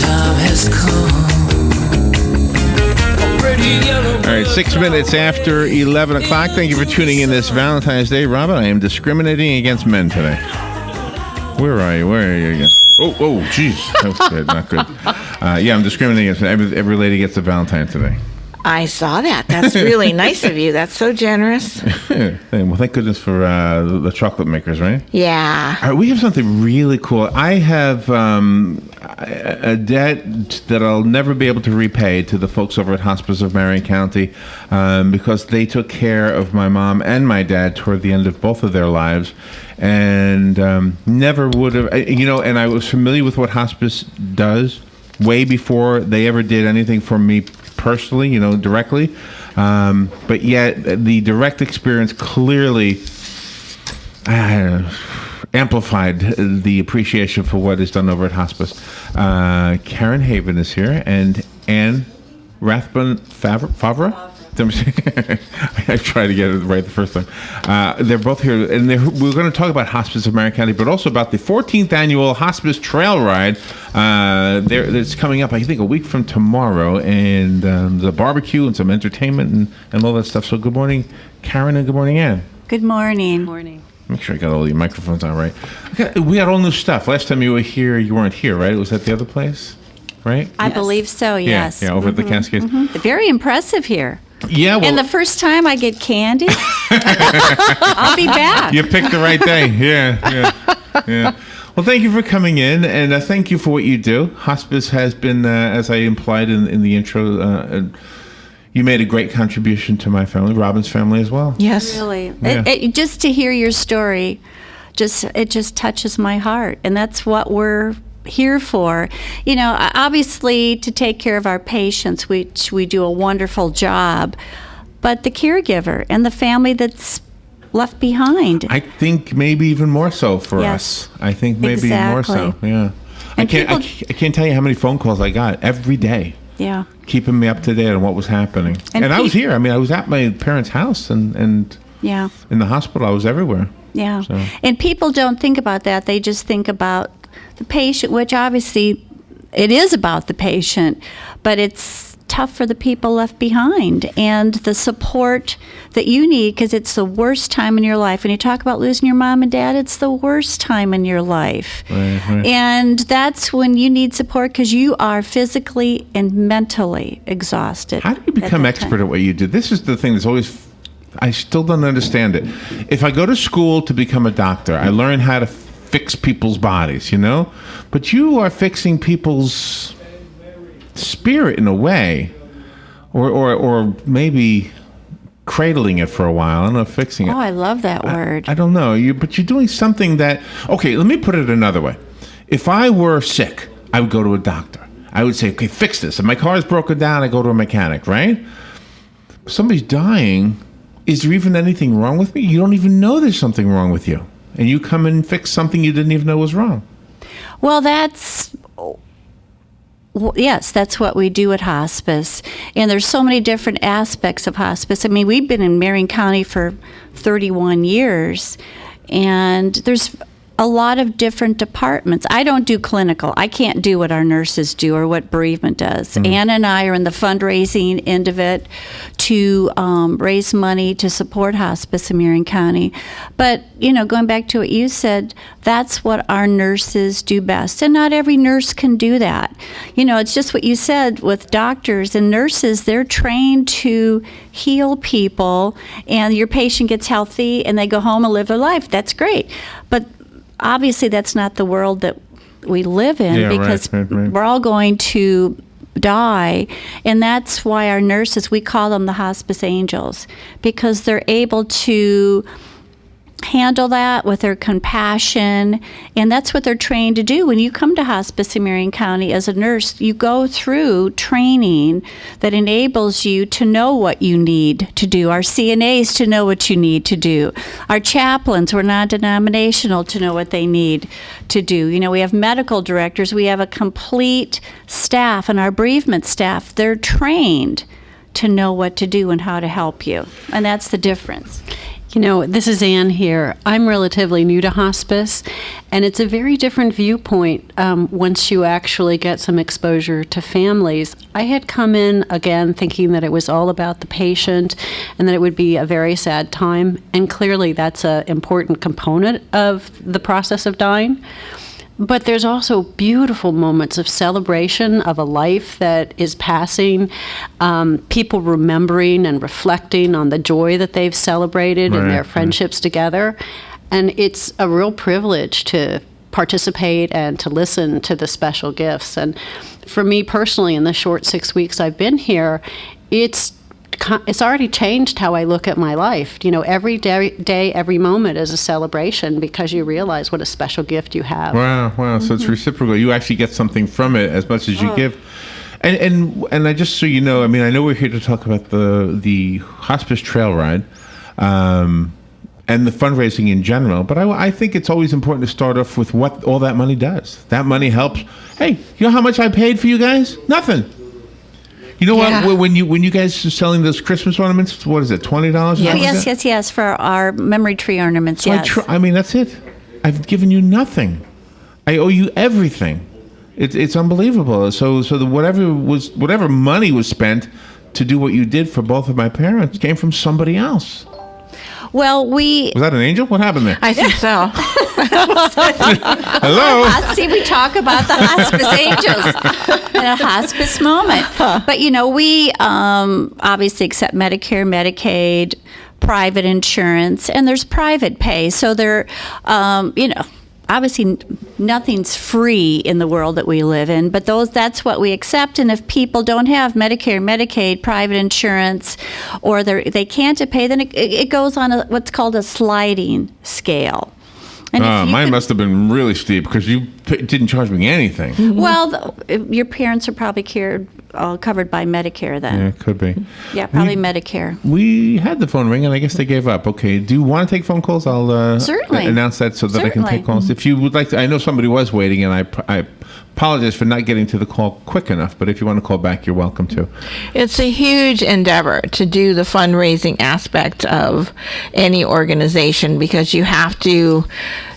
time has come. All right, 6 minutes after 11 o'clock. Thank you for tuning in this Valentine's Day. Robin, I am discriminating against men today. Where are you? Where are you again? Oh, jeez. That's good. Not good. I'm discriminating against men. Every lady gets a Valentine today. I saw that. That's really nice of you. That's so generous. Well, thank goodness for the chocolate makers, right? Yeah. All right, we have something really cool. I have a debt that I'll never be able to repay to the folks over at Hospice of Marion County because they took care of my mom and my dad toward the end of both of their lives, and never would have, and I was familiar with what hospice does way before they ever did anything for me personally, directly. But yet the direct experience clearly amplified the appreciation for what is done over at hospice. Karen Haven is here, and Anne Rathbun Favre. I tried to get it right the first time. They're both here, and we're going to talk about Hospice of Marion County, but also about the 14th annual Hospice Trail Ride. It's coming up, I think, a week from tomorrow, and the barbecue and some entertainment and all that stuff. So good morning, Karen, and good morning, Anne. Good morning. Good morning. Make sure I got all your microphones on right. Okay, we had all new stuff. Last time you were here, you weren't here, right? It was at the other place, right? I believe so, yes. Yeah, over at the Cascades. Mm-hmm. Very impressive here. Yeah, well, and the first time I get candy, I'll be back. You picked the right day. Yeah. Well, thank you for coming in, and thank you for what you do. Hospice has been, as I implied in the intro, you made a great contribution to my family, Robin's family as well. Yes. Really. Yeah. Just to hear your story, it just touches my heart, and that's what we're here for. Obviously to take care of our patients, which we do a wonderful job, but the caregiver and the family that's left behind. I think maybe even more so for us. I think maybe more so. Yeah. And I can't tell you how many phone calls I got every day. Yeah. Keeping me up to date on what was happening. And I was here. I mean, I was at my parents' house and yeah. In the hospital. I was everywhere. Yeah. So. And people don't think about that. They just think about the patient, which obviously it is about the patient, but it's tough for the people left behind, and the support that you need, because it's the worst time in your life. When you talk about losing your mom and dad, it's the worst time in your life. Right. And that's when you need support, because you are physically and mentally exhausted. How do you become expert at what you do? This is the thing that's always, I still don't understand it. If I go to school to become a doctor, I learn how to fix people's bodies, but you are fixing people's spirit in a way, or maybe cradling it for a while. I don't know, fixing it. Oh, I love that word. I don't know, but you're doing something that, okay, let me put it another way. If I were sick, I would go to a doctor. I would say, okay, fix this. If my car is broken down, I go to a mechanic, right? If somebody's dying, is there even anything wrong with me? You don't even know there's something wrong with you. And you come and fix something you didn't even know was wrong. Well, yes, that's what we do at hospice. And there's so many different aspects of hospice. I mean, we've been in Marion County for 31 years, and there's a lot of different departments. I don't do clinical. I can't do what our nurses do or what bereavement does. Mm-hmm. Ann and I are in the fundraising end of it to raise money to support hospice in Marion County. But, going back to what you said, that's what our nurses do best. And not every nurse can do that. It's just what you said with doctors and nurses. They're trained to heal people, and your patient gets healthy and they go home and live their life. That's great. But obviously that's not the world that we live in, because right. We're all going to die, and that's why our nurses, we call them the hospice angels, because they're able to handle that with their compassion, and that's what they're trained to do. When you come to hospice in Marion County as a nurse, you go through training that enables you to know what you need to do. Our CNAs to know what you need to do. Our chaplains, we're non-denominational, to know what they need to do. We have medical directors, we have a complete staff, and our bereavement staff, they're trained to know what to do and how to help you. And that's the difference. You know, this is Anne here. I'm relatively new to hospice, and it's a very different viewpoint once you actually get some exposure to families. I had come in, again, thinking that it was all about the patient and that it would be a very sad time, and clearly that's an important component of the process of dying. But there's also beautiful moments of celebration of a life that is passing, people remembering and reflecting on the joy that they've celebrated and their friendships together. And it's a real privilege to participate and to listen to the special gifts. And for me personally, in the short 6 weeks I've been here, it's already changed how I look at my life. You know, every day, every moment is a celebration because you realize what a special gift you have. Wow. So it's reciprocal. You actually get something from it as much as you give. And I just so you know, I mean, I know we're here to talk about the hospice trail ride and the fundraising in general, but I think it's always important to start off with what all that money does. That money helps. Hey, you know how much I paid for you guys? Nothing. You know what? When you guys are selling those Christmas ornaments, what is it? $20? Yes. For our memory tree ornaments. Yes. I mean, that's it. I've given you nothing. I owe you everything. It's unbelievable. So whatever money was spent to do what you did for both of my parents came from somebody else. Well, was that an angel? What happened there? I think so. Hello. See, we talk about the hospice angels in a hospice moment. But, you know, we obviously accept Medicare, Medicaid, private insurance, and there's private pay. So there, obviously nothing's free in the world that we live in, but that's what we accept. And if people don't have Medicare, Medicaid, private insurance, or they can't pay, then it goes on what's called a sliding scale. And mine must have been really steep because you didn't charge me anything. Mm-hmm. Well, your parents are probably covered by Medicare then. Yeah, it could be. Yeah, probably Medicare. We had the phone ring, and I guess they gave up. Okay, do you want to take phone calls? I'll certainly announce that so that I can take calls. If you would like to, I know somebody was waiting, and I apologize for not getting to the call quick enough, but if you want to call back, you're welcome to. It's a huge endeavor to do the fundraising aspect of any organization because you have to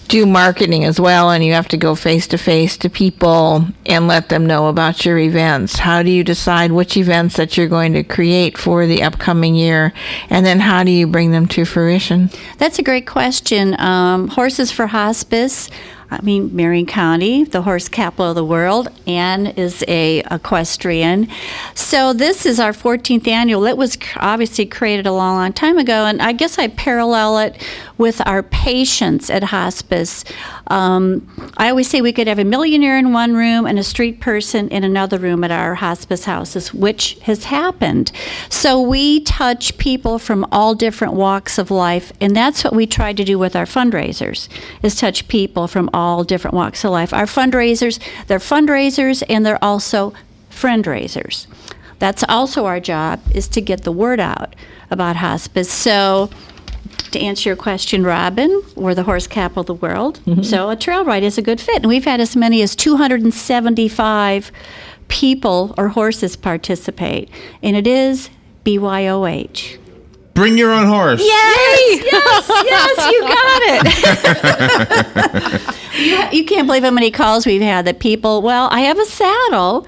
do marketing as well, and you have to go face-to-face to people and let them know about your events. How do you decide which events that you're going to create for the upcoming year, and then how do you bring them to fruition? That's a great question. Horses for Hospice, Marion County, the horse capital of the world. Anne is a equestrian. So this is our 14th annual. It was obviously created a long, long time ago, and I guess I parallel it with our patients at hospice. I always say we could have a millionaire in one room and a street person in another room at our hospice houses, which has happened. So we touch people from all different walks of life, and that's what we try to do with our fundraisers, is touch people from all different walks of life. Our fundraisers, they're fundraisers and they're also friend raisers. That's also our job, is to get the word out about hospice. So to answer your question, Robin, we're the horse capital of the world. Mm-hmm. So a trail ride is a good fit. And we've had as many as 275 people or horses participate. And it is BYOH. Bring your own horse. Yes, you got it. You can't believe how many calls we've had that people, well, I have a saddle,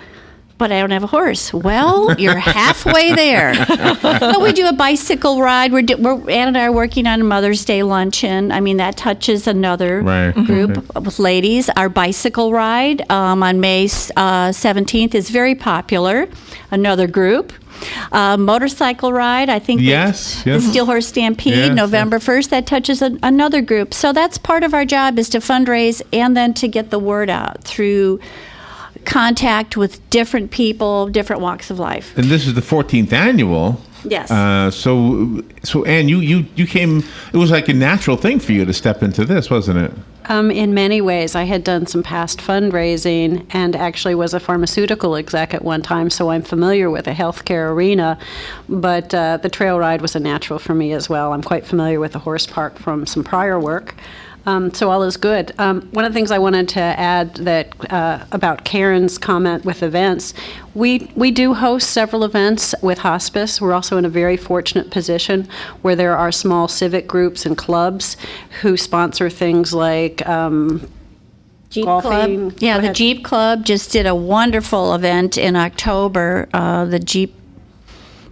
but I don't have a horse. Well, you're halfway there. But we do a bicycle ride. Ann and I are working on a Mother's Day luncheon. That touches another group with ladies. Our bicycle ride on May 17th is very popular. Another group. Motorcycle ride, I think. Yes. The Steel Horse Stampede, November 1st, that touches another group. So that's part of our job, is to fundraise and then to get the word out through contact with different people, different walks of life. And this is the 14th annual. Yes. So Anne, you came, it was like a natural thing for you to step into this, wasn't it? In many ways. I had done some past fundraising and actually was a pharmaceutical exec at one time, so I'm familiar with the healthcare arena, but the trail ride was a natural for me as well. I'm quite familiar with the horse park from some prior work. So all is good. One of the things I wanted to add that about Karen's comment with events, we do host several events with hospice. We're also in a very fortunate position where there are small civic groups and clubs who sponsor things like Jeep golfing. Club. Yeah, Go the ahead. Jeep Club just did a wonderful event in October, the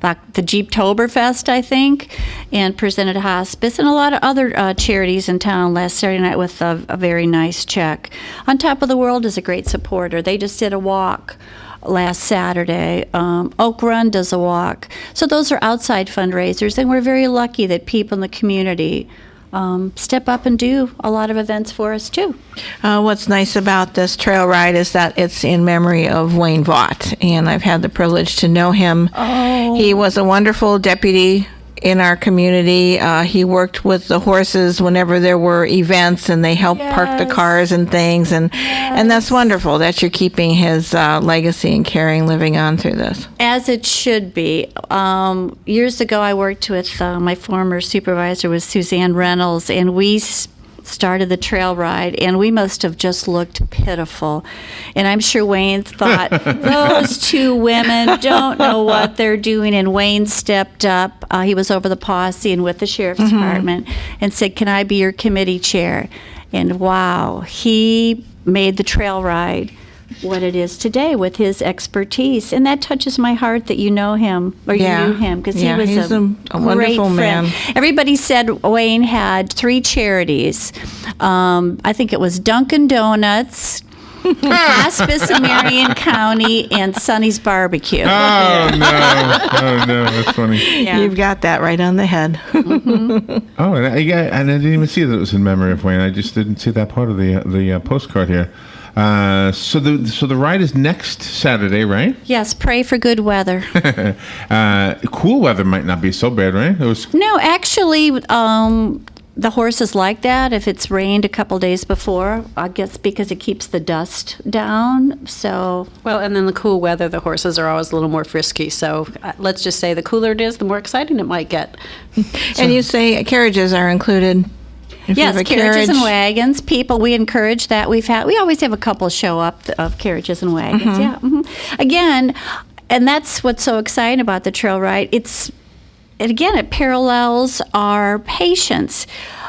Jeeptoberfest, I think, and presented hospice and a lot of other charities in town last Saturday night with a very nice check. On Top of the World is a great supporter. They just did a walk last Saturday. Oak Run does a walk. So those are outside fundraisers, and we're very lucky that people in the community step up and do a lot of events for us too. What's nice about this trail ride is that it's in memory of Wayne Vaught, and I've had the privilege to know him. Oh. He was a wonderful deputy in our community. He worked with the horses whenever there were events, and they helped park the Yes. cars and things, and that's wonderful that you're keeping his legacy and caring living on through this. As it should be. Years ago, I worked with my former supervisor was Suzanne Reynolds, and we started the trail ride, and we must have just looked pitiful. And I'm sure Wayne thought, those two women don't know what they're doing. And Wayne stepped up. He was over the posse and with the sheriff's department and said, "Can I be your committee chair?" And wow, he made the trail ride what it is today with his expertise. And that touches my heart that you know him, or Yeah. you knew him, because Yeah, he was he's a a great wonderful friend. man. Everybody said Wayne had 3 charities. I think it was Dunkin' Donuts, Hospice in Marion County, and Sonny's Barbecue. Oh no, that's funny. Yeah. You've got that right on the head. Oh, and I didn't even see that it was in memory of Wayne. I just didn't see that part of the postcard here. So the ride is next Saturday, right? Yes, pray for good weather. Cool weather might not be so bad, right? It was. No, actually, the horses like that if it's rained a couple days before, I guess because it keeps the dust down. So Well, and then the cool weather, the horses are always a little more frisky. So let's just say the cooler it is, the more exciting it might get. And you say carriages are included. If you yes, have a carriages carriage. and wagons. People, we encourage that. We always have a couple show up of carriages and wagons. Mm-hmm. Yeah. Again, and that's what's so exciting about the trail ride. It parallels our patients.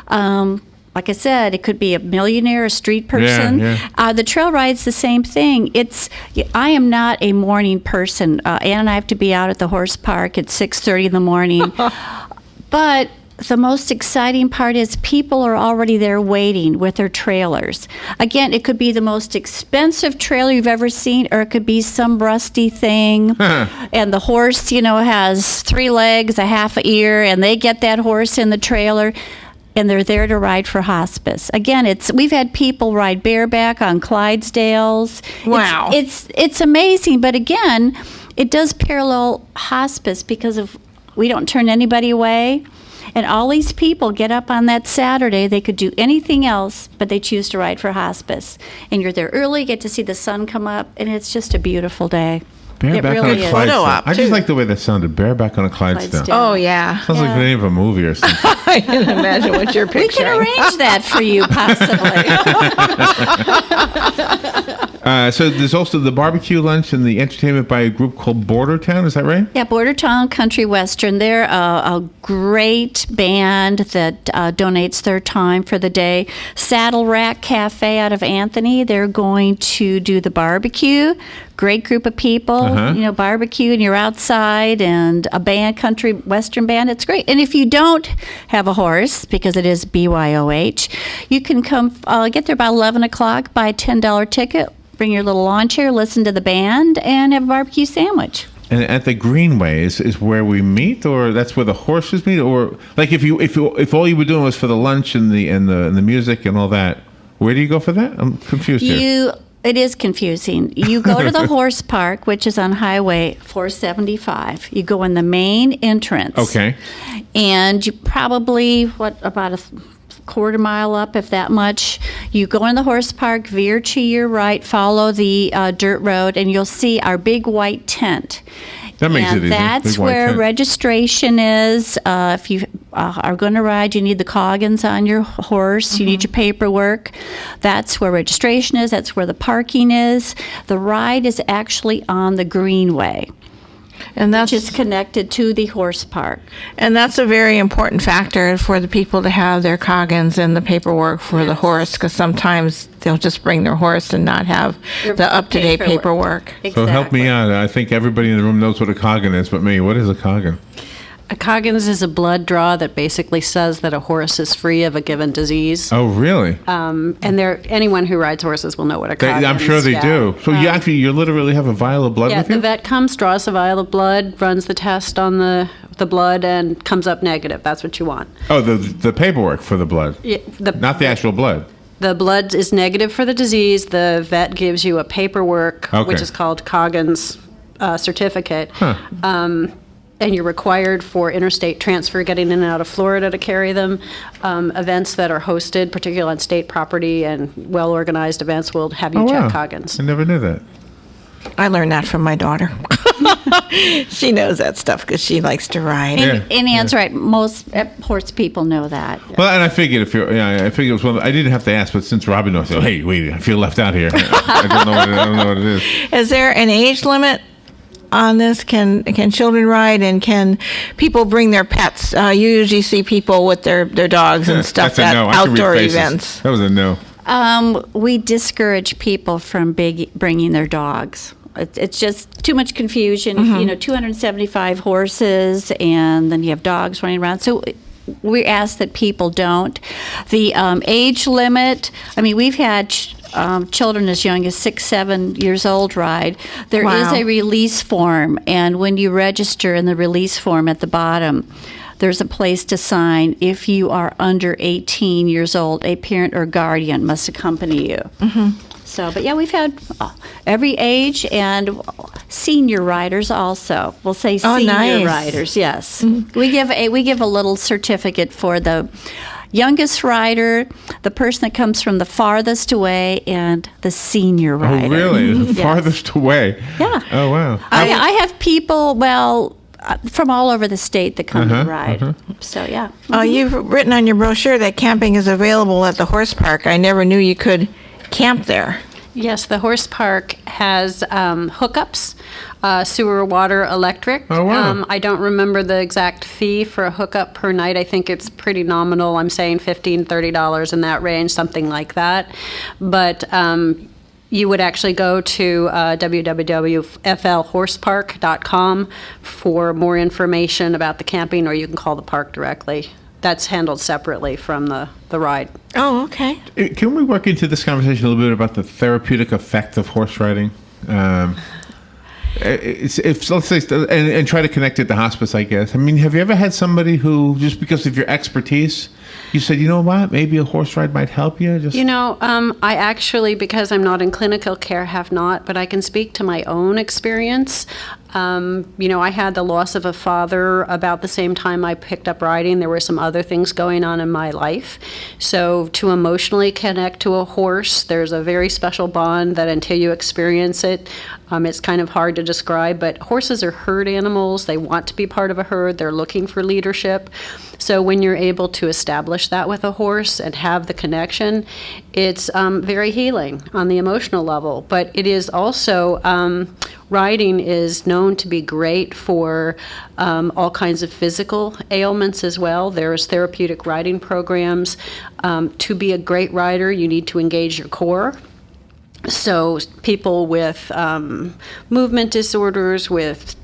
Like I said, it could be a millionaire, a street person. Yeah. The trail ride's the same thing. I am not a morning person. Ann and I have to be out at the horse park at 6:30 in the morning. But the most exciting part is people are already there waiting with their trailers. Again, it could be the most expensive trailer you've ever seen, or it could be some rusty thing. And the horse, has 3 legs, a half a ear, and they get that horse in the trailer, and they're there to ride for hospice. Again, we've had people ride bareback on Clydesdales. Wow. It's amazing, but again, it does parallel hospice because we don't turn anybody away. And all these people get up on that Saturday. They could do anything else, but they choose to ride for hospice. And you're there early, get to see the sun come up, and it's just a beautiful day. Bareback really on a is. Clydesdale. Photo op, I just too. like the way that sounded. Bareback on a Clydesdale. Clydesdale. Oh, yeah. Sounds like the name of a movie or something. I can imagine what you're We picturing. can arrange that for you, possibly. So there's also the barbecue lunch and the entertainment by a group called Border Town. Is that right? Yeah, Bordertown Country Western. They're a great band that donates their time for the day. Saddle Rack Cafe out of Anthony. They're going to do the barbecue. Great group of people, barbecue, and you're outside, and a band, country western band. It's great. And if you don't have a horse, because it is BYOH, you can come get there about 11 o'clock, buy a $10 ticket, bring your little lawn chair, listen to the band, and have a barbecue sandwich. And at the Greenway is where we meet, or that's where the horses meet, or like if all you were doing was for the lunch and the music and all that, where do you go for that? I'm confused here. It is confusing. You go to the horse park, which is on Highway 475. You go in the main entrance. Okay. And you probably, about a quarter mile up, if that much. You go in the horse park, veer to your right, follow the dirt road, and you'll see our big white tent. That makes it easy. That's Big white where tent. registration is. If you are going to ride, you need the coggins on your horse, you need your paperwork. That's where registration is, that's where the parking is. The ride is actually on the greenway, And that's which is connected to the horse park. And that's a very important factor for the people to have their coggins and the paperwork for the horse, because sometimes they'll just bring their horse and not have Their the up-to-date paperwork. So help me Exactly. out. I think everybody in the room knows what a coggin is, but me. What is a coggin? A coggins is a blood draw that basically says that a horse is free of a given disease. Oh, really? And anyone who rides horses will know what a coggins. I'm sure they yeah. do. So you literally have a vial of blood Yeah, with you? the vet comes, draws a vial of blood, runs the test on the blood, and comes up negative. That's what you want. Oh, the paperwork for the blood, Yeah, not the actual blood. The blood is negative for the disease. The vet gives you a paperwork, Okay. which is called Coggins certificate. Huh. And you're required for interstate transfer, getting in and out of Florida to carry them. Events that are hosted, particularly on state property and well-organized events, will have you Oh, check wow. Coggins. I never knew that. I learned that from my daughter. She knows that stuff because she likes to ride. Yeah. And Ann's right, most horse people know that. Well, and I figured I figured it was one. I didn't have to ask, but since Robin knows, hey, wait, I feel left out here. I don't know what it is. Is there an age limit on this? Can children ride, and can people bring their pets? You usually see people with their dogs and stuff That's a at no. I can read outdoor faces. events. That was a no. We discourage people from bringing their dogs. It's just too much confusion. Mm-hmm. 275 horses, and then you have dogs running around. So we ask that people don't. The age limit, we've had children as young as 6-7 years old ride. There is Wow. a release form, and when you register in the release form at the bottom, there's a place to sign. If you are under 18 years old, a parent or guardian must accompany you. So, but yeah, we've had every age and senior riders also. We'll say senior nice. riders, yes. We give a little certificate for the youngest rider, the person that comes from the farthest away, and the senior rider. Oh, really? The Yes. farthest away. Yeah. Oh, wow. I have people, from all over the state that come to ride. So, yeah. Oh, you've written on your brochure that camping is available at the horse park. I never knew you could camp there. Yes, the horse park has hookups, sewer, water, electric. Oh, wow. I don't remember the exact fee for a hookup per night. I think it's pretty nominal. I'm saying $15, $30 in that range, something like that. But you would actually go to www.flhorsepark.com for more information about the camping, or you can call the park directly. That's handled separately from the ride. Oh, okay. Can we work into this conversation a little bit about the therapeutic effect of horse riding? Let's say, and try to connect it to hospice, I guess. Have you ever had somebody who, just because of your expertise, you said, you know what, maybe a horse ride might help you? I actually, because I'm not in clinical care, have not, but I can speak to my own experience. I had the loss of a father about the same time I picked up riding. There were some other things going on in my life. So to emotionally connect to a horse, there's a very special bond that until you experience it, it's kind of hard to describe. But horses are herd animals. They want to be part of a herd. They're looking for leadership. So when you're able to establish that with a horse and have the connection, it's very healing on the emotional level. But it is also, riding is known to be great for all kinds of physical ailments as well. There's therapeutic riding programs. To be a great rider, you need to engage your core. So people with movement disorders, with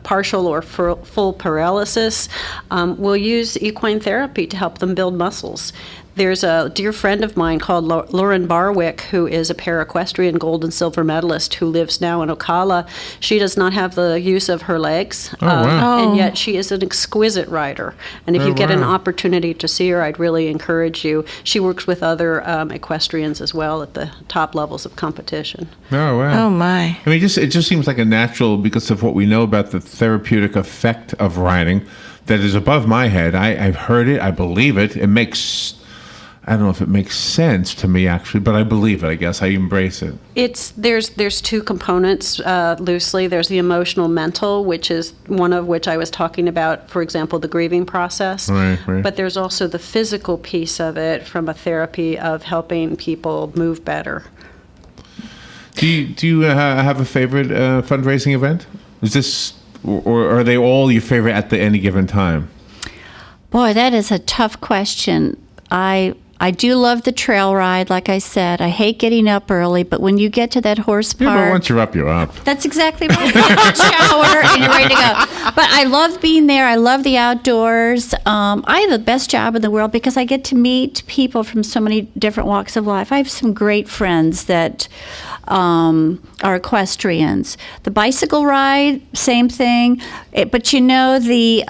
partial or full paralysis, will use equine therapy to help them build muscles. There's a dear friend of mine called Lauren Barwick, who is a para-equestrian gold and silver medalist who lives now in Ocala. She does not have the use of her legs, wow. and yet she is an exquisite rider. And if you get an wow. opportunity to see her, I'd really encourage you. She works with other equestrians as well at the top levels of competition. Oh, wow. Oh, my. It just seems like a natural, because of what we know about the therapeutic effect of riding, that is above my head. I've heard it. I believe it. It makes... I don't know if it makes sense to me actually, but I believe it. I guess I embrace it. There's two components loosely. There's the emotional mental, which is one of which I was talking about, for example, the grieving process. Right. But there's also the physical piece of it from a therapy of helping people move better. Do you have a favorite fundraising event? Is this, or are they all your favorite at any given time? Boy, that is a tough question. I do love the trail ride, like I said. I hate getting up early, but when you get to that horse park... Yeah, but once you're up, you're up. That's exactly right. You get a shower and you're ready to go. But I love being there. I love the outdoors. I have the best job in the world because I get to meet people from so many different walks of life. I have some great friends that are equestrians. The bicycle ride, same thing. But the...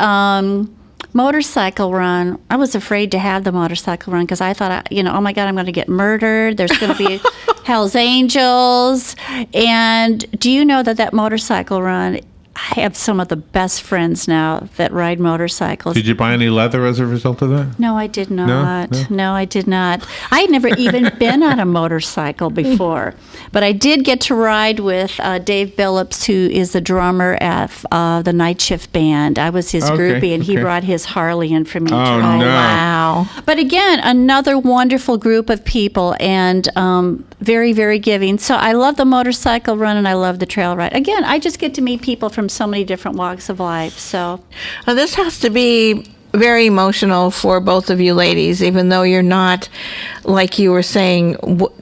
motorcycle run, I was afraid to have the motorcycle run because I thought, oh my God, I'm going to get murdered. There's going to be Hell's Angels. And do you know that motorcycle run, I have some of the best friends now that ride motorcycles. Did you buy any leather as a result of that? No, I did not. No? No, I did not. I had never even been on a motorcycle before. But I did get to ride with Dave Billups, who is the drummer at the Night Shift Band. I was his groupie, and he brought his Harley in for me to ride. No. Wow. But again, another wonderful group of people and very, very giving. So I love the motorcycle run and I love the trail ride. Again, I just get to meet people from so many different walks of life. So Well, this has to be very emotional for both of you ladies, even though you're not, like you were saying,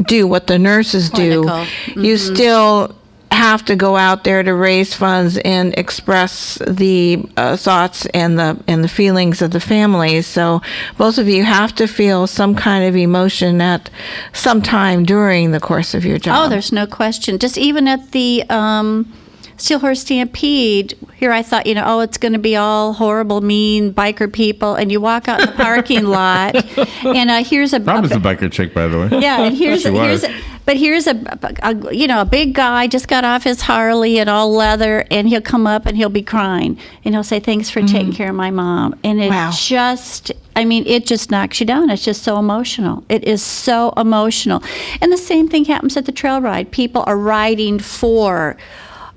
do what the nurses do. Clinical. You still have to go out there to raise funds and express the thoughts and the feelings of the families. So both of you have to feel some kind of emotion at some time during the course of your job. Oh, there's no question. Just even at the Steelhorse Stampede, here I thought, it's going to be all horrible, mean biker people, and you walk out in the parking lot, and here's a... Rob is a biker chick, by the way. Yeah, and here's a big guy just got off his Harley and all leather, and he'll come up and he'll be crying, and he'll say, "Thanks for taking care of my mom," and it it just knocks you down. It's just so emotional. It is so emotional, and the same thing happens at the trail ride. People are riding for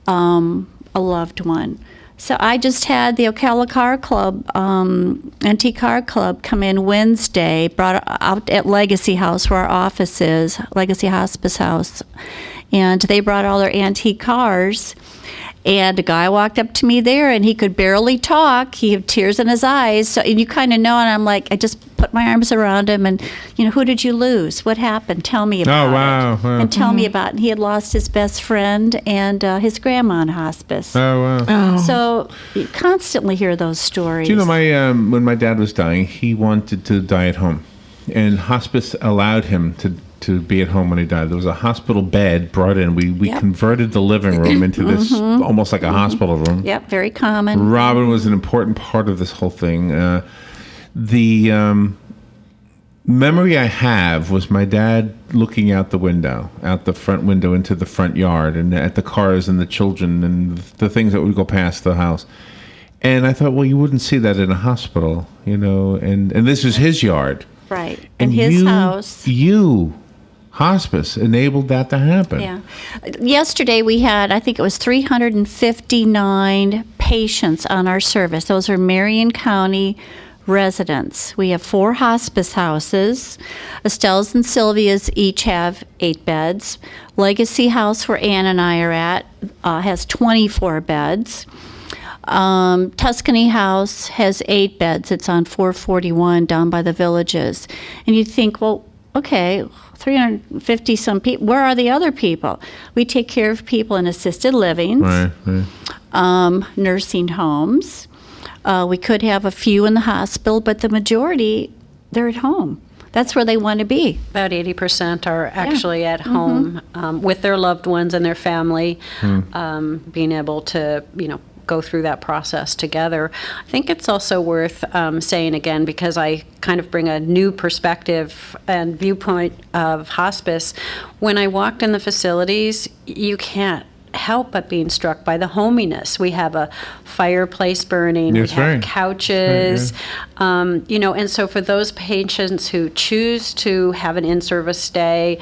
a loved one. So I just had the Ocala Car Club, Antique Car Club, come in Wednesday, brought out at Legacy House, where our office is, Legacy Hospice House, and they brought all their antique cars. And a guy walked up to me there, and he could barely talk. He had tears in his eyes. So, and you kind of know, and I'm like, I just put my arms around him, and, who did you lose? What happened? Tell me about it. Wow. And tell me about it. And he had lost his best friend and his grandma in hospice. Oh, wow. Oh. So you constantly hear those stories. Do you know, when my dad was dying, he wanted to die at home. And hospice allowed him to be at home when he died. There was a hospital bed brought in. We converted the living room into this almost like a hospital room. Yep, very common. Robin was an important part of this whole thing. The memory I have was my dad looking out the front window into the front yard, and at the cars and the children and the things that would go past the house. And I thought, well, you wouldn't see that in a hospital, and this is his yard. Right, in his house. Hospice enabled that to happen. Yeah. Yesterday we had, I think it was 359 patients on our service. Those are Marion County residents. We have 4 hospice houses. Estelle's and Sylvia's each have 8 beds. Legacy House, where Ann and I are at, has 24 beds. Tuscany House has 8 beds. It's on 441 down by the Villages. And you think, well, okay, 350 some people. Where are the other people? We take care of people in assisted livings, nursing homes. We could have a few in the hospital, but the majority, they're at home. That's where they want to be. About 80% are actually at home with their loved ones and their family, being able to, go through that process together. I think it's also worth saying again, because I kind of bring a new perspective and viewpoint of hospice. When I walked in the facilities, you can't help but being struck by the hominess. We have a fireplace burning, That's we have right. couches, and so for those patients who choose to have an in-service stay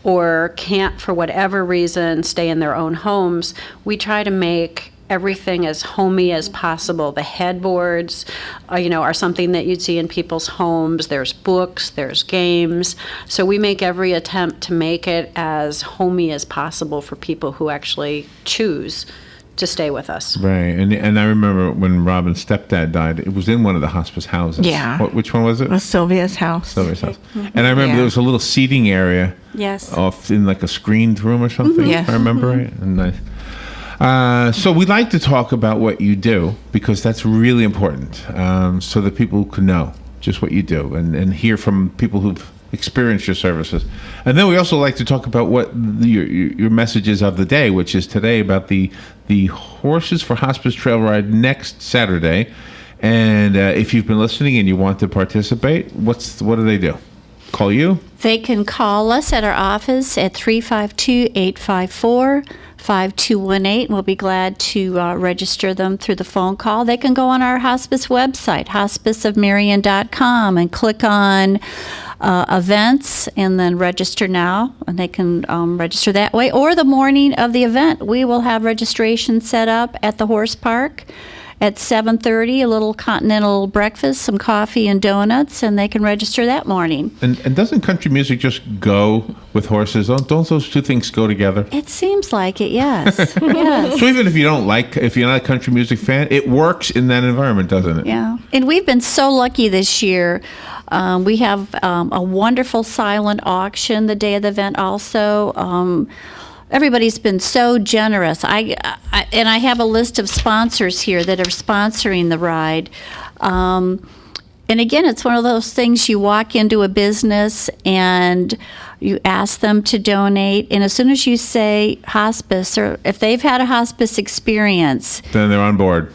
or can't, for whatever reason, stay in their own homes, we try to make everything as homey as possible. The headboards, are something that you'd see in people's homes. There's books, there's games. So we make every attempt to make it as homey as possible for people who actually choose to stay with us. Right, and I remember when Robin's stepdad died, it was in one of the hospice houses. Yeah. Which one was it? It was Sylvia's house. Sylvia's house. And I remember there was a little seating area Yes. off in like a screened room or something. Yes. If I remember right. And nice. So we like to talk about what you do because that's really important, so that people can know just what you do and hear from people who've experienced your services. And then we also like to talk about what your message is of the day, which is today about the Horses for Hospice Trail Ride next Saturday. And if you've been listening and you want to participate, what do they do? Call you? They can call us at our office at 352-854-5218. We'll be glad to register them through the phone call. They can go on our hospice website, hospiceofmarion.com, and click on events and then register now, and they can register that way. Or the morning of the event, we will have registration set up at the horse park at 7:30, a little continental breakfast, some coffee and donuts, and they can register that morning. And doesn't country music just go with horses? Don't those two things go together? It seems like it, yes. Yes. So even if you're not a country music fan, it works in that environment, doesn't it? Yeah. And we've been so lucky this year. We have a wonderful silent auction the day of the event also. Everybody's been so generous. I have a list of sponsors here that are sponsoring the ride. And again, it's one of those things you walk into a business and you ask them to donate, and as soon as you say hospice, or if they've had a hospice experience, Then they're on board.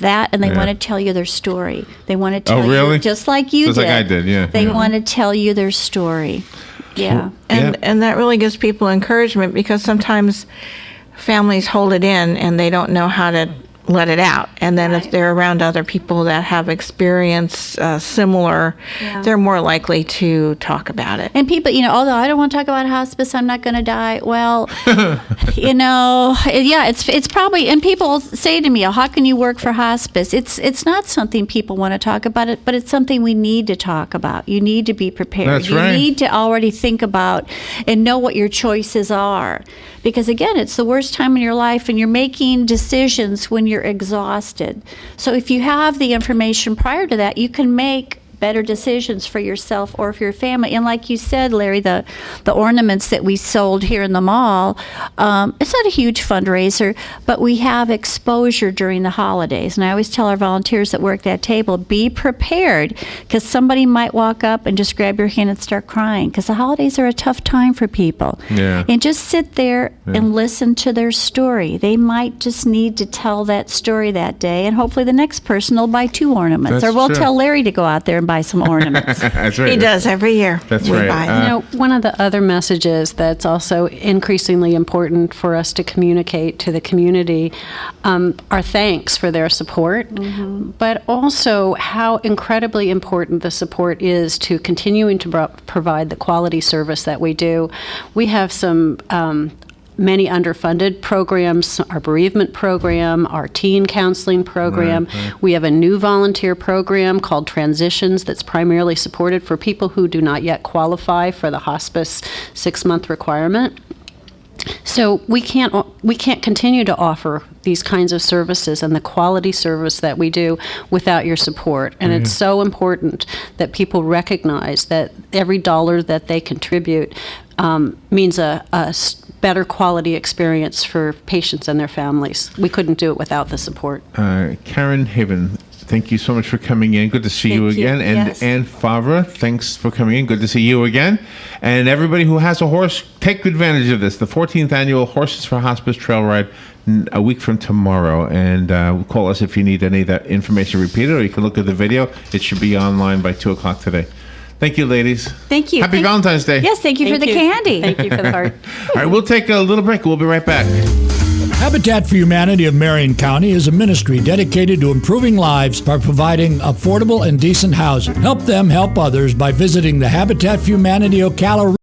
and they Yeah. want to tell you their story. They want to tell really? you, just like you Just did. like I did, yeah. They Yeah. want to tell you their story. Yeah. And that really gives people encouragement, because sometimes families hold it in and they don't know how to let it out. And then if they're around other people that have experienced similar, they're more likely to talk about it. And people, although I don't want to talk about hospice, I'm not going to die. Well, it's probably, and people say to me, how can you work for hospice? It's not something people want to talk about it, but it's something we need to talk about. You need to be prepared. That's you right. need to already think about and know what your choices are. Because again, it's the worst time in your life, and you're making decisions when you're exhausted. So if you have the information prior to that, you can make better decisions for yourself or for your family. And like you said, Larry, the ornaments that we sold here in the mall, it's not a huge fundraiser, but we have exposure during the holidays. And I always tell our volunteers that work that table, be prepared, because somebody might walk up and just grab your hand and start crying, because the holidays are a tough time for people. Yeah. And just sit there and listen to their story. They might just need to tell that story that day, and hopefully the next person will buy 2 ornaments. That's or we'll true. tell Larry to go out there and buy some ornaments. That's right. He does every year. That's we right. buy. One of the other messages that's also increasingly important for us to communicate to the community are thanks for their support, but also how incredibly important the support is to continuing to provide the quality service that we do. We have some many underfunded programs, our bereavement program, our teen counseling program. Right. We have a new volunteer program called Transitions that's primarily supported for people who do not yet qualify for the hospice 6-month requirement. So we can't continue to offer these kinds of services and the quality service that we do without your support. And it's so important that people recognize that every dollar that they contribute means a better quality experience for patients and their families. We couldn't do it without the support. Karen Haven, thank you so much for coming in. Good to see you Thank you. again. And Yes. Ann Favre, thanks for coming in. Good to see you again. And everybody who has a horse, take advantage of this. The 14th annual Horses for Hospice Trail Ride, a week from tomorrow. And call us if you need any of that information repeated, or you can look at the video. It should be online by 2 o'clock today. Thank you, ladies. Thank you. Happy Valentine's Day. Yes, thank you for the candy. Thank you for the heart. All right, we'll take a little break. We'll be right back. Habitat for Humanity of Marion County is a ministry dedicated to improving lives by providing affordable and decent housing. Help them help others by visiting the Habitat for Humanity Ocala